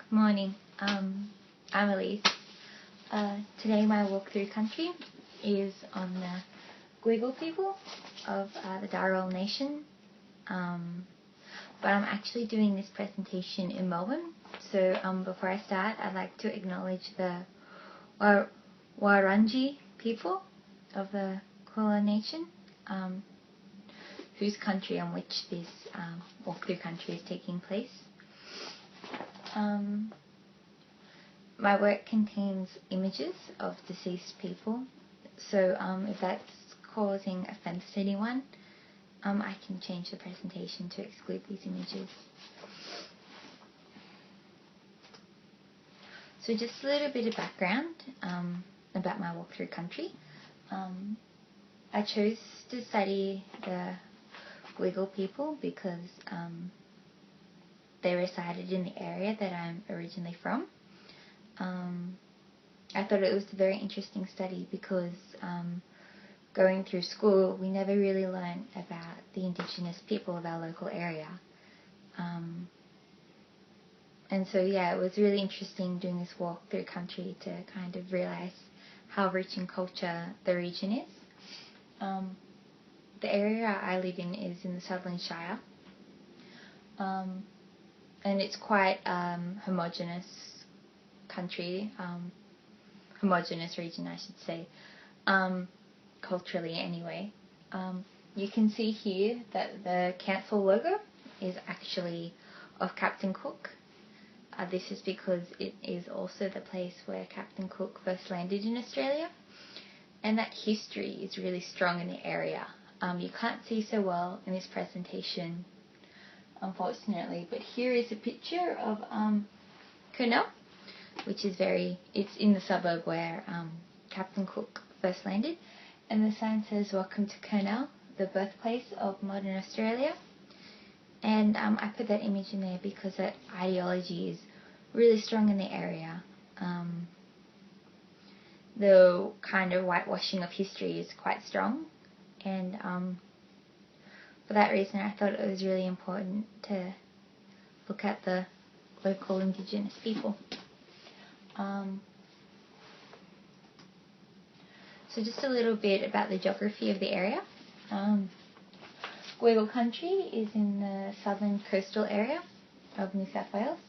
Morning. I'm Elise. Today my walk through country is on the Gweagal people of the Dharawal Nation. But I'm actually doing this presentation in Melbourne. So before I start, I'd like to acknowledge the Wurundjeri people of the Gweagal Nation, whose country on which this walk through country is taking place. My work contains images of deceased people, so if that's causing offence to anyone, I can change the presentation to exclude these images. So just a little bit of background about my walk through country. I chose to study the Gweagal people because they resided in the area that I'm originally from. I thought it was a very interesting study because going through school we never really learned about the Indigenous people of our local area. And so yeah, it was really interesting doing this walk through country to kind of realise how rich in culture the region is. The area I live in is in the Southern Shire, and it's quite homogenous country, homogenous region I should say, culturally anyway. You can see here that the council logo is actually of Captain Cook. This is because it is also the place where Captain Cook first landed in Australia, and that history is really strong in the area. You can't see so well in this presentation, unfortunately, but here is a picture of Gweagal, which is it's in the suburb where Captain Cook first landed, and the sign says "Welcome to Gweagal, the birthplace of modern Australia." And I put that image in there because that ideology is really strong in the area. The kind of whitewashing of history is quite strong, and for that reason I thought it was really important to look at the local Indigenous people. So just a little bit about the geography of the area. Gweagal country is in the southern coastal area of New South Wales,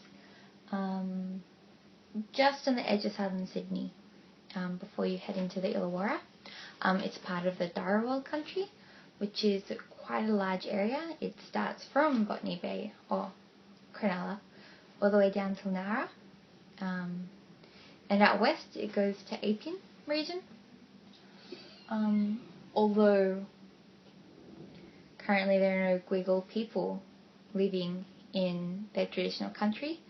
just on the edge of southern Sydney, before you head into the Illawarra. It's part of the Dharawal country, which is quite a large area. It starts from Botany Bay or Cronulla all the way down to Nara, and out west it goes to Appian region. Although currently there are no Gweagal people living in their traditional country,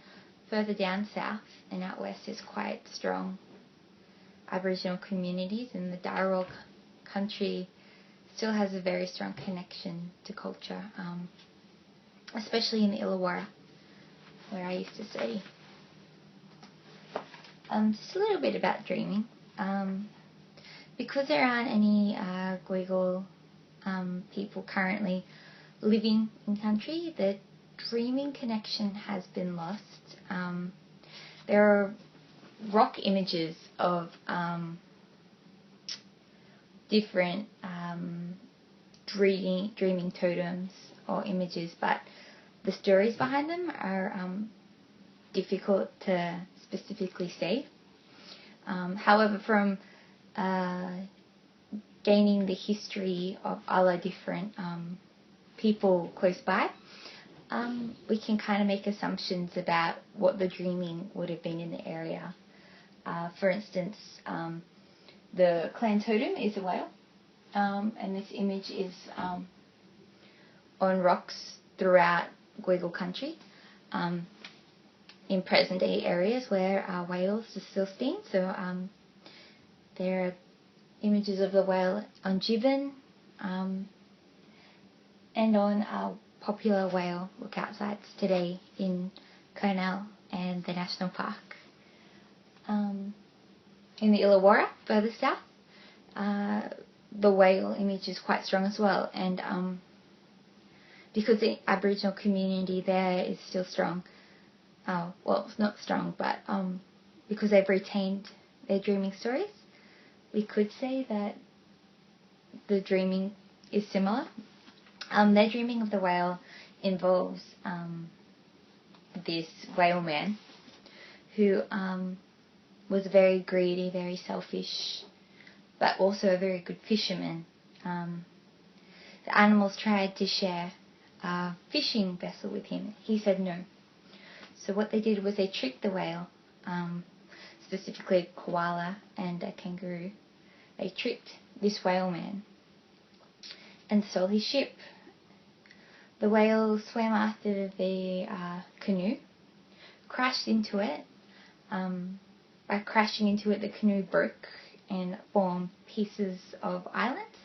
further down south and out west is quite strong Aboriginal communities, and the Dharawal country still has a very strong connection to culture, especially in the Illawarra, where I used to study. Just a little bit about dreaming. Because there aren't any Gweagal people currently living in country, the dreaming connection has been lost. There are rock images of different dreaming totems or images, but the stories behind them are difficult to specifically say. However, from gaining the history of other different people close by, we can kind of make assumptions about what the dreaming would have been in the area. For instance, the clan totem is a whale, and this image is on rocks throughout Gweagal country, in present day areas where whales are still seen. So there are images of the whale on Gibbon, and on popular whale lookout sites today in Gweagal and the National Park. In the Illawarra, further south, the whale image is quite strong as well, and because the Aboriginal community there is still strong, well, it's not strong, but because they've retained their dreaming stories, we could say that the dreaming is similar. Their dreaming of the whale involves this whale man who was very greedy, very selfish, but also a very good fisherman. The animals tried to share a fishing vessel with him. He said no. So what they did was they tricked the whale, specifically a koala and a kangaroo. They tricked this whale man and stole his ship. The whale swam after the canoe, crashed into it. By crashing into it, the canoe broke and formed pieces of islands,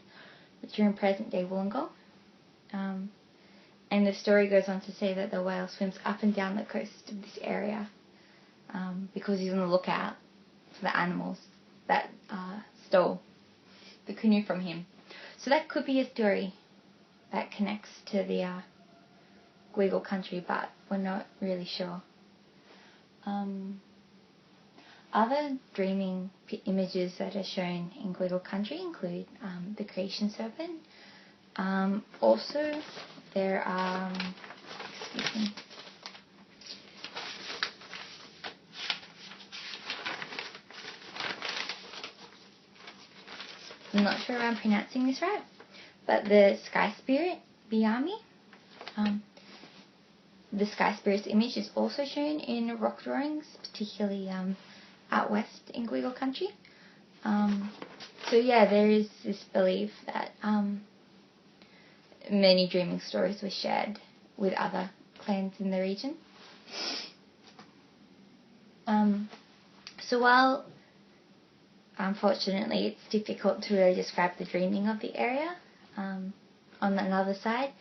which are in present-day Wollongong. And the story goes on to say that the whale swims up and down the coast of this area because he's on the lookout for the animals that stole the canoe from him. So that could be a story that connects to the Gweagal country, but we're not really sure. Other dreaming images that are shown in Gweagal country include the creation serpent. Also, there are, excuse me, I'm not sure if I'm pronouncing this right, but the sky spirit, Biami. The sky spirit's image is also shown in rock drawings, particularly out west in Gweagal country. So yeah, there is this belief that many dreaming stories were shared with other clans in the region. So while unfortunately it's difficult to really describe the dreaming of the area, on another side,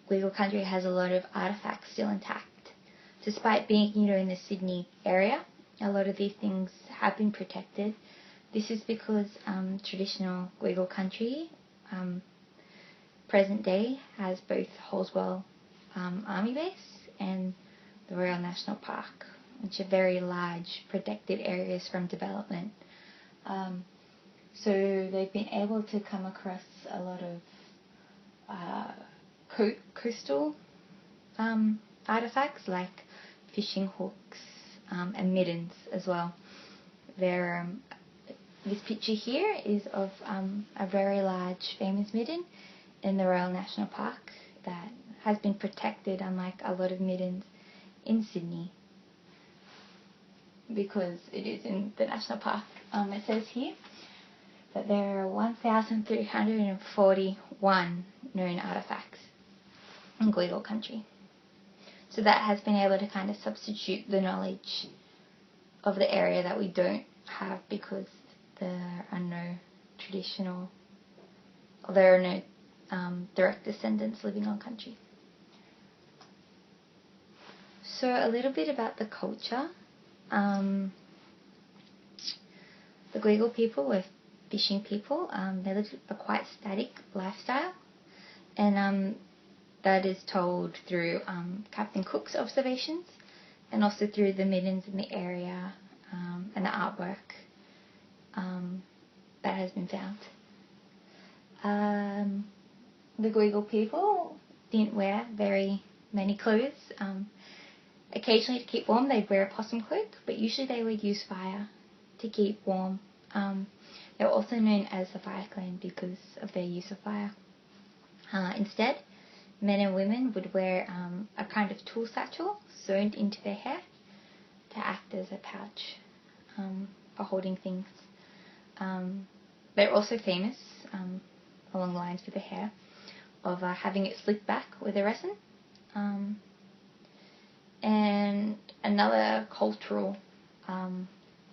Gweagal country has a lot of artefacts still intact. Despite being, in the Sydney area, a lot of these things have been protected. This is because traditional Gweagal country, present day, has both Holswell Army Base and the Royal National Park, which are very large protected areas from development. So they've been able to come across a lot of coastal artefacts like fishing hooks and middens as well. This picture here is of a very large famous midden in the Royal National Park that has been protected, unlike a lot of middens in Sydney, because it is in the national park. It says here that there are 1,341 known artefacts in Gweagal country. So that has been able to kind of substitute the knowledge of the area that we don't have, because there are no direct descendants living on country. So a little bit about the culture. The Gweagal people were fishing people. They lived a quite static lifestyle, and that is told through Captain Cook's observations, and also through the middens in the area and the artwork that has been found. The Gweagal people didn't wear very many clothes. Occasionally, to keep warm, they'd wear a possum cloak, but usually they would use fire to keep warm. They were also known as the Fire Clan because of their use of fire. Instead, men and women would wear a kind of tool satchel sewn into their hair to act as a pouch for holding things. They're also famous, along the lines with the hair, of having it slicked back with a resin. And another cultural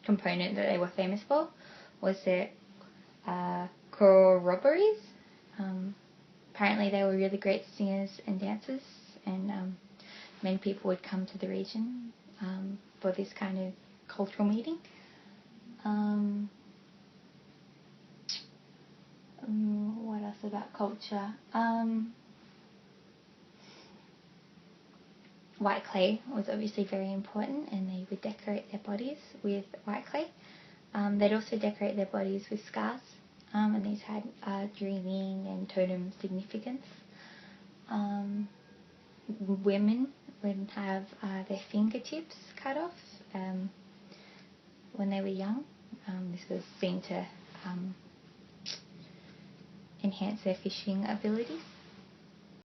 component that they were famous for was their corroborees. Apparently they were really great singers and dancers, and many people would come to the region for this kind of cultural meeting. What else about culture? white clay was obviously very important, and they would decorate their bodies with white clay. They'd also decorate their bodies with scars, and these had dreaming and totem significance. Women would have their fingertips cut off when they were young. This was seen to enhance their fishing abilities.